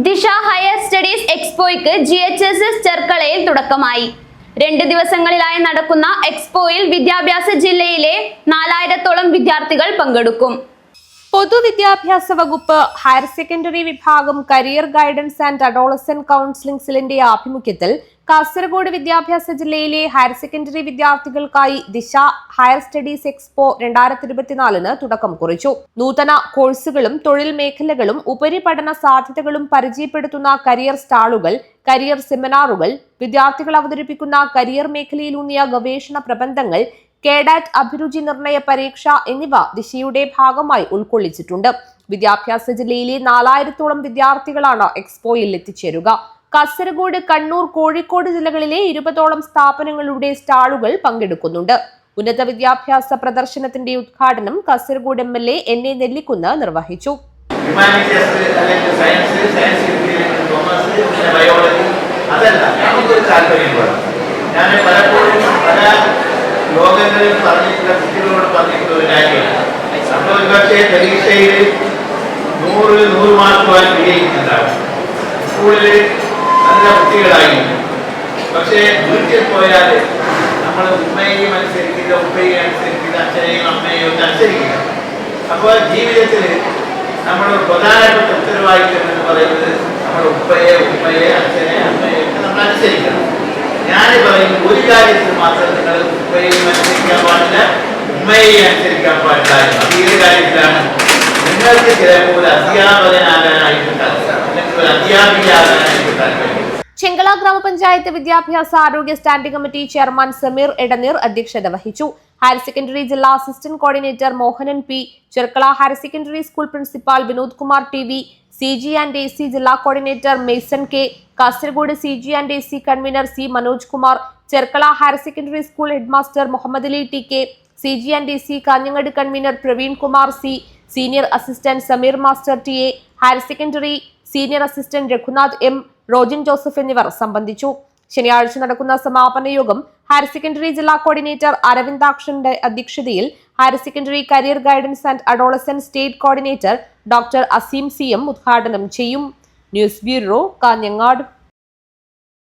ദിശ higher studies എക്സ്പോയ്ക്ക് GHSS ചെർക്കളയിൽ തുടക്കമായി. 2 ദിവസങ്ങളിലായി നടക്കുന്ന എക്സ്പോയിൽ വിദ്യാഭ്യാസ ജില്ലയിലെ 4000-ഓളം വിദ്യാർത്ഥികൾ പങ്കെടുക്കും. പൊതുവിദ്യാഭ്യാസ വകുപ്പ് ഹയർ സെക്കൻഡറി വിഭാഗം career guidance and adolescent counselling സെല്ലിന്റെ ആഭിമുഖ്യത്തിൽ കാസർഗോഡ് വിദ്യാഭ്യാസ ജില്ലയിലെ ഹയർ സെക്കൻഡറി വിദ്യാർത്ഥികൾക്കായി ദിശ ഹയർ സ്റ്റഡീസ് എക്സ്പോ 2024 തുടക്കം കുറിച്ചു. നൂതന കോഴ്സുകളും തൊഴിൽ മേഖലകളും ഉപരിപഠന സാധ്യതകളും പരിചയപ്പെടുത്തുന്ന കരിയർ സ്റ്റാളുകൾ, കരിയർ സെമിനാറുകൾ, വിദ്യാർത്ഥികൾ അവതരിപ്പിക്കുന്ന കരിയർ മേഖലയിലൂന്നിയ ഗവേഷണ പ്രബന്ധങ്ങൾ, കേഡാറ്റ് അഭിരുചി നിർണയ പരീക്ഷ എന്നിവ ദിശയുടെ ഭാഗമായി ഉൾക്കൊള്ളിച്ചിട്ടുണ്ട്. വിദ്യാഭ്യാസ ജില്ലയിലെ 4000-ഓളം വിദ്യാർത്ഥികളാണ് എക്സ്പോയിൽ എത്തിച്ചേരുക. കാസർഗോഡ്, കണ്ണൂർ, കോഴിക്കോട് ജില്ലകളിലെ 20-ഓളം സ്ഥാപനങ്ങളുടെ സ്റ്റാളുകൾ പങ്കെടുക്കുന്നുണ്ട്. ഉന്നത വിദ്യാഭ്യാസ പ്രദർശനത്തിന്റെ ഉദ്ഘാടനം കാസർഗോഡ് MLA NA നെല്ലിക്കുന്ന് നിർവഹിച്ചു. ലോകങ്ങളിൽ പറഞ്ഞിട്ടുള്ള കുട്ടികളോട് പറഞ്ഞിട്ടുള്ള ഒരു കാര്യമാണ്. നമ്മൾ പക്ഷേ പരീക്ഷയിൽ 100 മാർക്ക് വിജയിക്കുന്നുണ്ടാവും. സ്കൂളിൽ നല്ല കുട്ടികളായിരിക്കും. പക്ഷേ വീട്ടിൽ പോയാൽ നമ്മൾ ഉമ്മയെയും അനുസരിക്കില്ല, ഉപ്പയെയും അനുസരിക്കില്ല, അച്ഛനെയും അമ്മയെയും ഒക്കെ അനുസരിക്കില്ല. അപ്പോൾ ജീവിതത്തിൽ നമ്മൾ പ്രധാനപ്പെട്ട ഉത്തരവാദിത്വം എന്ന് പറയുന്നത് നമ്മുടെ ഉമ്മയെ, അച്ഛനെ, അമ്മയെ ഒക്കെ നമ്മൾ അനുസരിക്കണം. ഞാൻ പറയുന്നത് ഒരു കാര്യത്തിൽ മാത്രം നിങ്ങൾ ഉപ്പയെയും അനുസരിക്കാൻ പാടില്ല, ഉമ്മയെയും അനുസരിക്കാൻ പാടില്ല. അത് ഏത് കാര്യത്തിലാണ്? നിങ്ങൾക്ക് ചിലപ്പോൾ അധ്യാപകനാകാനായിട്ട് താല്പര്യം, അല്ലെങ്കിൽ ഒരു അധ്യാപികയാകാനായിട്ട് താല്പര്യം. ചെങ്കള ഗ്രാമപഞ്ചായത്ത് വിദ്യാഭ്യാസ ആരോഗ്യ standing committee chairman Sameer Edneer അധ്യക്ഷത വഹിച്ചു. ഹയർ സെക്കൻഡറി ജില്ലാ assistant coordinator Mohanan P, Cherkala higher secondary school principal Vinod Kumar TV, CG&AC ജില്ലാ coordinator Mason K, Kasaragod CG&AC convener C Manoj Kumar, Cherkala higher secondary school headmaster Muhammad Ali TK, CG&AC Kanhangad convener Praveen Kumar C, senior assistant Sameer master TA, higher secondary senior assistant Raghunath M, Rojin Joseph എന്നിവർ സംബന്ധിച്ചു. ശനിയാഴ്ച നടക്കുന്ന സമാപന യോഗം higher secondary ജില്ലാ coordinator അരവിന്ദാക്ഷന്റെ അധ്യക്ഷതയിൽ higher secondary career guidance and adolescent state coordinator doctor Azeem CM ഉദ്ഘാടനം ചെയ്യും. News bureau, Kanhangad.